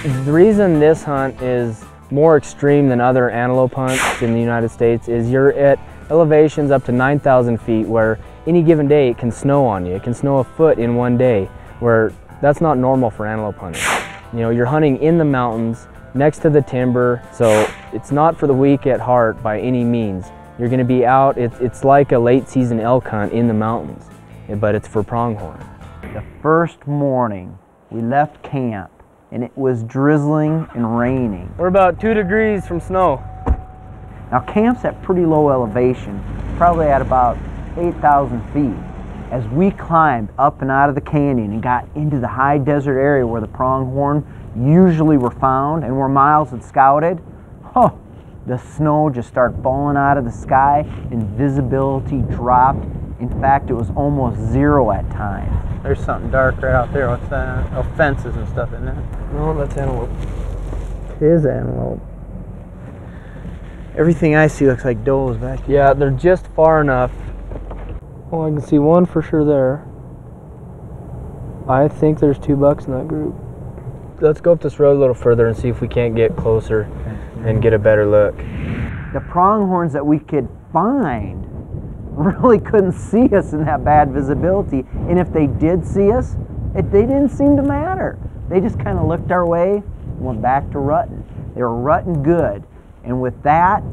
The reason this hunt is more extreme than other antelope hunts in the United States is you're at elevations up to 9,000 feet where any given day it can snow on you. It can snow a foot in one day, where that's not normal for antelope hunting. You know, you're hunting in the mountains, next to the timber, so it's not for the weak at heart by any means. You're gonna be out, it's like a late season elk hunt in the mountains, but it's for pronghorn. The first morning we left camp and it was drizzling and raining. We're about 2 degrees from snow. Now camp's at pretty low elevation, probably at about 8,000 feet. As we climbed up and out of the canyon and got into the high desert area where the pronghorn usually were found and where Miles had scouted, the snow just started falling out of the sky and visibility dropped. In fact, it was almost zero at times. There's something dark right out there. What's that? Oh, fences and stuff, isn't it? No, that's antelope. It is antelope. Everything I see looks like does back here. Yeah, they're just far enough. Oh, I can see one for sure there. I think there's 2 bucks in that group. Let's go up this road a little further and see if we can't get closer and get a better look. The pronghorns that we could find really couldn't see us in that bad visibility, and if they did see us, they didn't seem to matter. They just kind of looked our way and went back to rutting. They were rutting good, and with that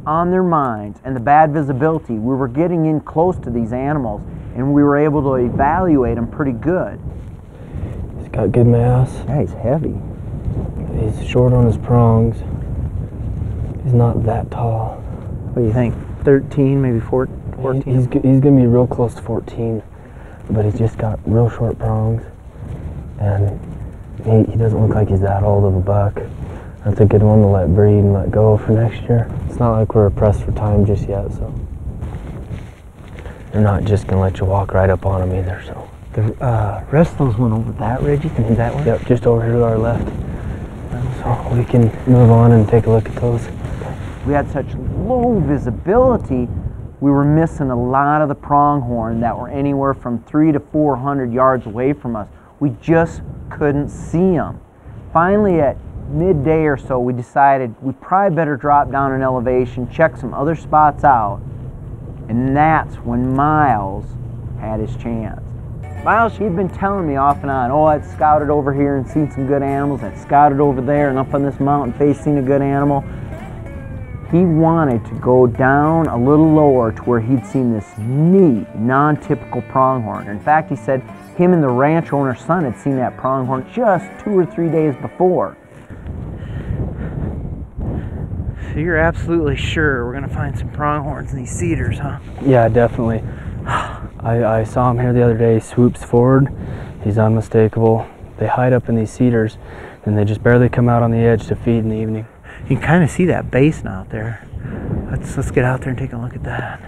on their minds and the bad visibility, we were getting in close to these animals and we were able to evaluate them pretty good. He's got good mass. Yeah, he's heavy. He's short on his prongs. He's not that tall. What do you think? 13, maybe 14? He's going to be real close to 14, but he's just got real short prongs, and he doesn't look like he's that old of a buck. That's a good one to let breed and let go for next year. It's not like we're pressed for time just yet, so they're not just going to let you walk right up on them either. So The rest of those went over that ridge, you think, that way? Yep, just over here to our left. So we can move on and take a look at those. We had such low visibility, we were missing a lot of the pronghorn that were anywhere from 300 to 400 yards away from us. We just couldn't see them. Finally, at midday or so, we decided we probably better drop down in elevation, check some other spots out, and that's when Miles had his chance. Miles, he'd been telling me off and on, oh, I'd scouted over here and seen some good animals, I'd scouted over there and up on this mountain face seen a good animal. He wanted to go down a little lower to where he'd seen this neat, non-typical pronghorn. In fact, he said him and the ranch owner's son had seen that pronghorn just 2 or 3 days before. So you're absolutely sure we're going to find some pronghorns in these cedars, huh? Yeah, definitely. I saw him here the other day. He swoops forward. He's unmistakable. They hide up in these cedars, and they just barely come out on the edge to feed in the evening. You can kind of see that basin out there. Let's get out there and take a look at that.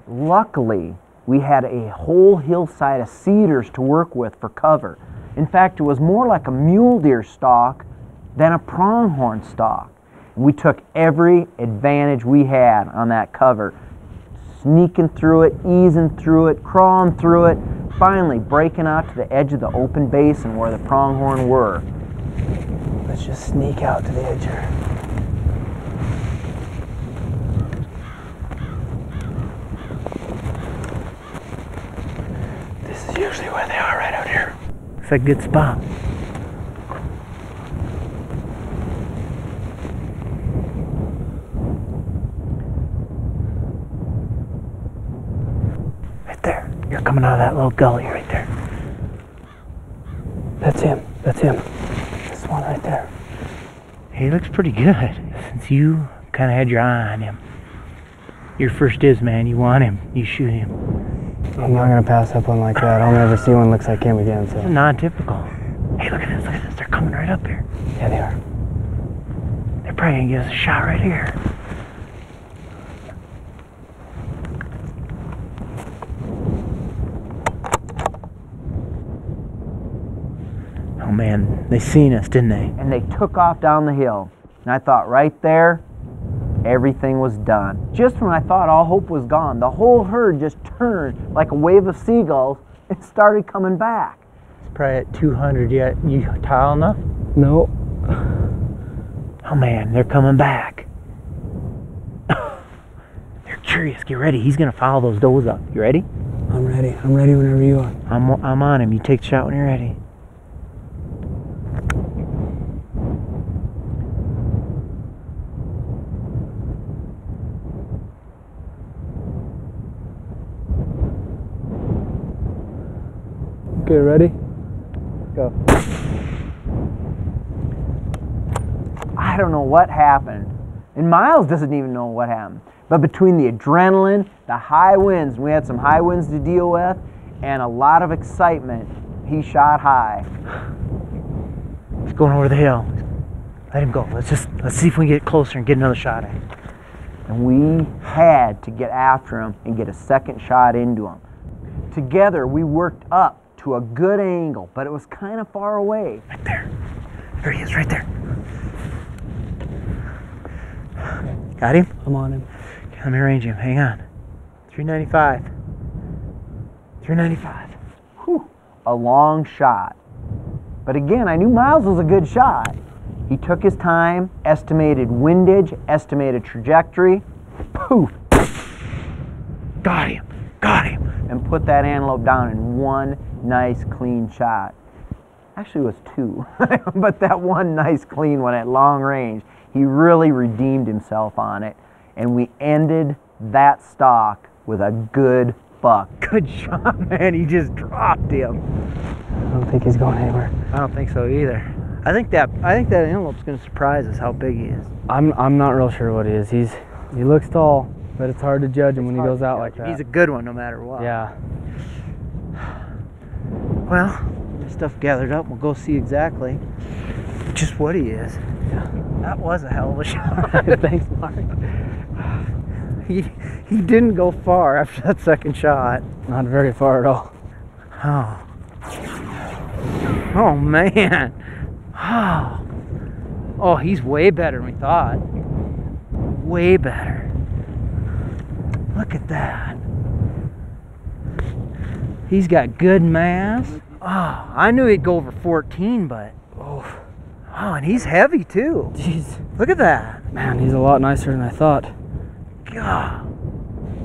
Luckily, we had a whole hillside of cedars to work with for cover. In fact, it was more like a mule deer stalk than a pronghorn stalk. We took every advantage we had on that cover, sneaking through it, easing through it, crawling through it, finally breaking out to the edge of the open basin where the pronghorn were. Let's just sneak out to the edge here. This is usually where they are, right out here. It's a good spot. Right there. You're coming out of that little gully right there. That's him. That's him. This one right there. He looks pretty good since you kind of had your eye on him. Your first dibs, man. You want him, you shoot him. I'm not going to pass up one like that. I'll never see one that looks like him again. So. It's non-typical. Hey, look at this, look at this. They're coming right up here. Yeah, they are. They're probably going to give us a shot right here. Oh man, they seen us, didn't they? And they took off down the hill. And I thought right there, everything was done. Just when I thought all hope was gone, the whole herd just turned like a wave of seagulls and started coming back. It's probably at 200 yet. You tall enough? No. Oh man, they're coming back. They're curious. Get ready. He's gonna follow those does up. You ready? I'm ready. I'm ready whenever you are. I'm on him. You take the shot when you're ready. Okay, ready? Go. I don't know what happened. And Miles doesn't even know what happened. But between the adrenaline, the high winds, we had some high winds to deal with, and a lot of excitement, he shot high. He's going over the hill. Let him go. Let's see if we can get closer and get another shot at him. And we had to get after him and get a second shot into him. Together, we worked up to a good angle, but it was kind of far away. Right there. There he is, right there. Got him? I'm on him. Okay, let me range him. Hang on. 395. 395. Whew, a long shot. But again, I knew Miles was a good shot. He took his time, estimated windage, estimated trajectory, poof, Got him. Got him. and put that antelope down in one nice clean shot. Actually, it was two, but that one nice clean one at long range, he really redeemed himself on it, and we ended that stalk with a good buck. Good shot, man. He just dropped him. I don't think he's going anywhere. I don't think so either. I think that antelope's gonna surprise us how big he is. I'm not real sure what he is. He looks tall, but it's hard to judge him when he goes out like that. He's a good one no matter what. Yeah. Well, this stuff gathered up. We'll go see exactly just what he is. Yeah. That was a hell of a shot. Thanks, Mark. He didn't go far after that second shot. Not very far at all. Oh. Oh man. Oh. Oh, he's way better than we thought. Way better. Look at that. He's got good mass. Oh, I knew he'd go over 14, but oh, and he's heavy too. Jeez. Look at that. Man, he's a lot nicer than I thought. God.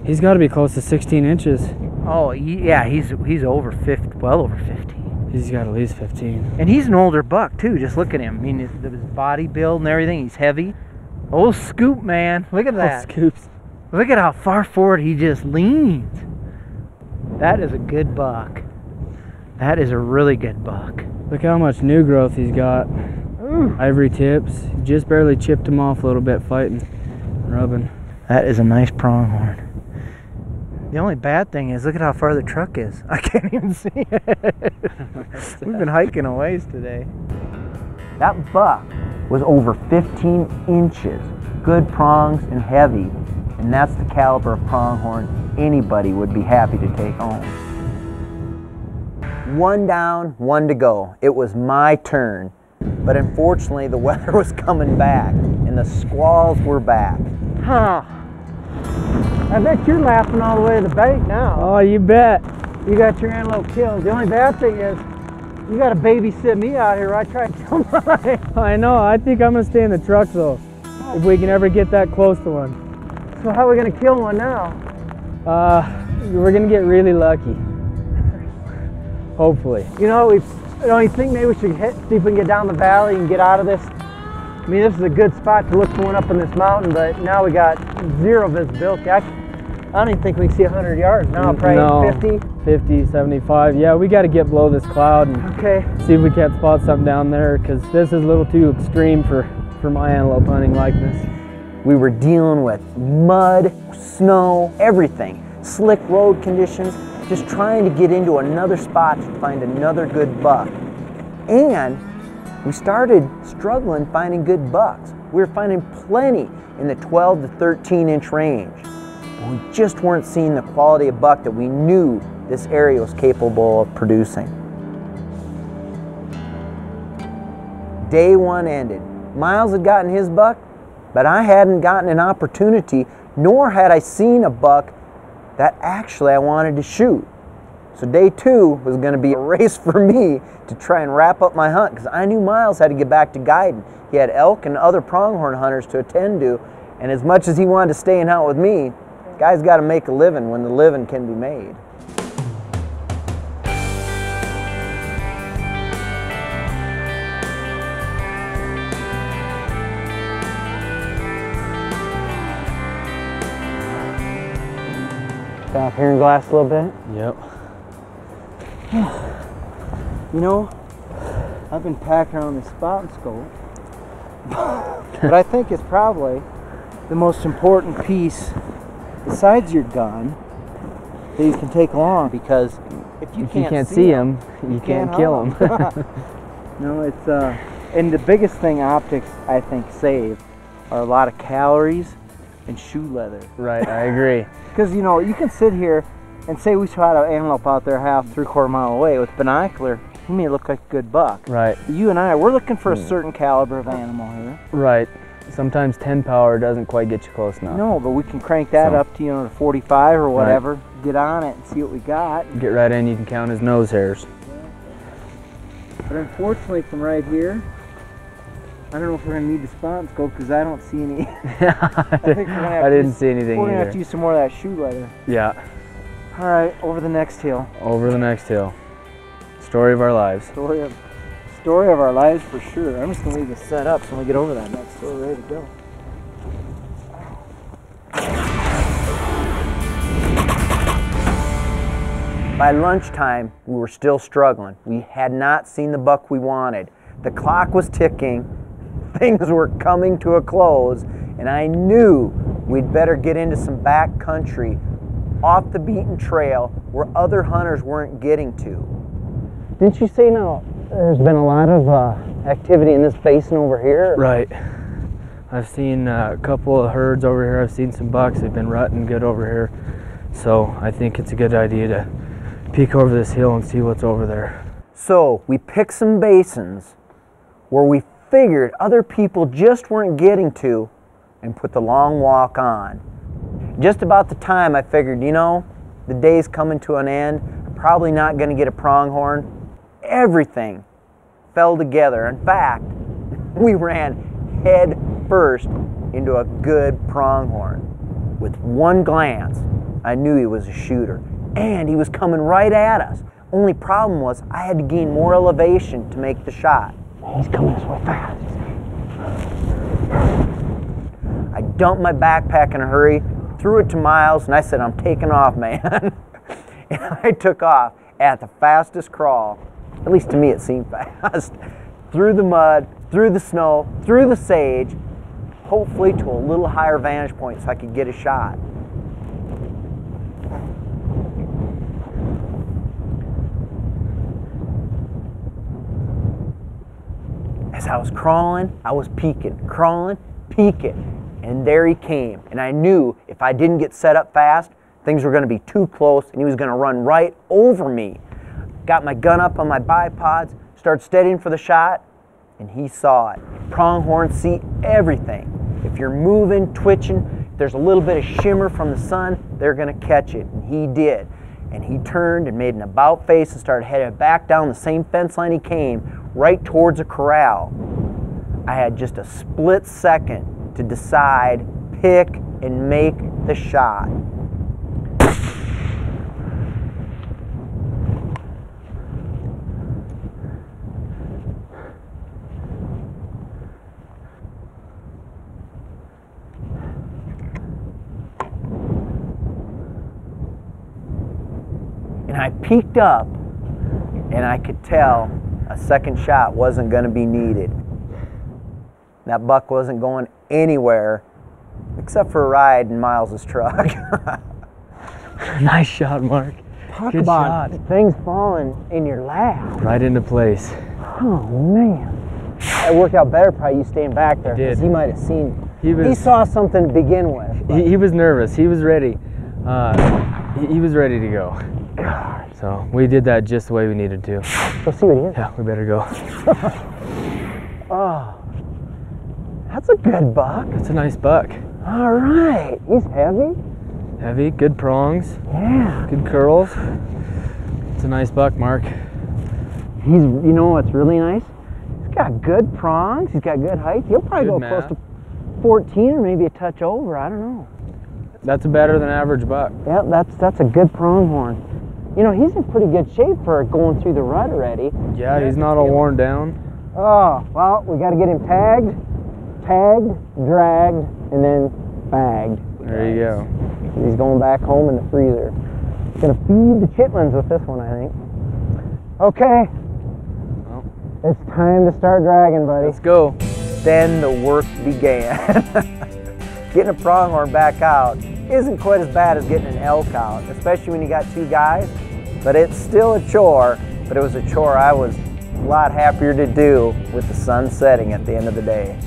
He's got to be close to 16 inches. Oh, yeah, he's over 50, well over 15. He's got at least 15. And he's an older buck too. Just look at him. I mean, his body build and everything. He's heavy. Oh, scoop, man. Look at that. Oh, scoops. Look at how far forward he just leans. That is a good buck. That is a really good buck. Look how much new growth he's got. Ooh. Ivory tips. Just barely chipped him off a little bit fighting, rubbing. That is a nice pronghorn. The only bad thing is, look at how far the truck is. I can't even see it. We've been hiking a ways today. That buck was over 15 inches, good prongs and heavy, and that's the caliber of pronghorn anybody would be happy to take home. One down, one to go. It was my turn, but unfortunately the weather was coming back and the squalls were back. Huh. I bet you're laughing all the way to the bank now. Oh, you bet. You got your antelope killed. The only bad thing is, you got to babysit me out here. I try to kill mine. I know. I think I'm going to stay in the truck, though, if we can ever get that close to one. So how are we going to kill one now? We're going to get really lucky. Hopefully. You know, don't you think maybe we should see if we can get down the valley and get out of this? I mean, this is a good spot to look for one up in this mountain, but now we got zero visibility. I don't even think we can see 100 yards now, probably 50. 50, 75. Yeah, we got to get below this cloud and see if we can't spot something down there, because this is a little too extreme for my antelope hunting likeness. We were dealing with mud, snow, everything, slick road conditions, just trying to get into another spot to find another good buck. And we started struggling finding good bucks. We were finding plenty in the 12 to 13 inch range. But we just weren't seeing the quality of buck that we knew this area was capable of producing. Day one ended. Miles had gotten his buck, but I hadn't gotten an opportunity, nor had I seen a buck that actually I wanted to shoot. So day 2 was going to be a race for me to try and wrap up my hunt, because I knew Miles had to get back to guiding. He had elk and other pronghorn hunters to attend to, and as much as he wanted to stay and hunt with me, guys got to make a living when the living can be made. Stop here and glass a little bit. Yep. You know, I've been packing around this spot and scope, but I think it's probably the most important piece besides your gun that you can take along, because if you can't see him, you can't kill him. No, it's and the biggest thing optics I think save are a lot of calories and shoe leather. Right, I agree. Because you know, you can sit here and say we shot an antelope out there half, 3/4 mile away with binocular, he may look like a good buck. Right. But you and I, we're looking for a certain caliber of animal here. Right. Sometimes 10 power doesn't quite get you close enough. No, but we can crank that up to, you know, to 45 or whatever, get on it and see what we got. Get right in, you can count his nose hairs. But unfortunately from right here, I don't know if we're going to need the spot and scope because I don't see any. I didn't see anything We're going to have either. to use some more of that shoe leather. Yeah. All right, over the next hill. Over the next hill. Story of our lives. Story of our lives for sure. I'm just going to leave this set up so when we get over that next hill, we're ready to go. By lunchtime, we were still struggling. We had not seen the buck we wanted. The clock was ticking, things were coming to a close, and I knew we'd better get into some back country, off the beaten trail, where other hunters weren't getting to. Didn't you say now there's been a lot of activity in this basin over here? Right. I've seen a couple of herds over here. I've seen some bucks. They've been rutting good over here. So I think it's a good idea to peek over this hill and see what's over there. So we picked some basins where we figured other people just weren't getting to and put the long walk on. Just about the time I figured, you know, the day's coming to an end, I'm probably not going to get a pronghorn, everything fell together. In fact, we ran head first into a good pronghorn. With one glance, I knew he was a shooter, and he was coming right at us. Only problem was I had to gain more elevation to make the shot. He's coming this way fast. I dumped my backpack in a hurry, threw it to Miles, and I said, I'm taking off, man. And I took off at the fastest crawl, at least to me it seemed fast, through the mud, through the snow, through the sage, hopefully to a little higher vantage point so I could get a shot. As I was crawling, I was peeking, crawling, peeking, and there he came. And I knew if I didn't get set up fast, things were going to be too close and he was going to run right over me. Got my gun up on my bipods, started steadying for the shot, and he saw it. Pronghorns see everything. If you're moving, twitching, if there's a little bit of shimmer from the sun, they're going to catch it, and he did. And he turned and made an about face and started heading back down the same fence line he came, right towards a corral. I had just a split second to decide, pick, and make the shot. And I peeked up, and I could tell a second shot wasn't going to be needed. That buck wasn't going anywhere except for a ride in Miles' truck. Nice shot, Mark. Talk Good about shot. things falling in your lap. Right into place. Oh man. It worked out better probably you staying back there, It did. because he might have seen. He saw something to begin with. He was nervous. He was ready. He was ready to go. God. So we did that just the way we needed to. Let's see what he is. Yeah, we better go. Oh, that's a good buck. That's a nice buck. All right, he's heavy. Heavy, good prongs, Yeah. good curls. It's a nice buck, Mark. You know what's really nice? He's got good prongs. He's got good height. He'll probably go close to 14 or maybe a touch over. I don't know. That's a better than average buck. Yeah, that's a good pronghorn. You know, he's in pretty good shape for going through the rut already. Yeah, he's not all worn down. Oh, well, we got to get him tagged, dragged, and then bagged. There you go. He's going back home in the freezer. Gonna feed the chitlins with this one, I think. Okay. Well, it's time to start dragging, buddy. let's go. Then the work began. Getting a pronghorn back out isn't quite as bad as getting an elk out, especially when you got two guys, but it's still a chore, but it was a chore I was a lot happier to do with the sun setting at the end of the day.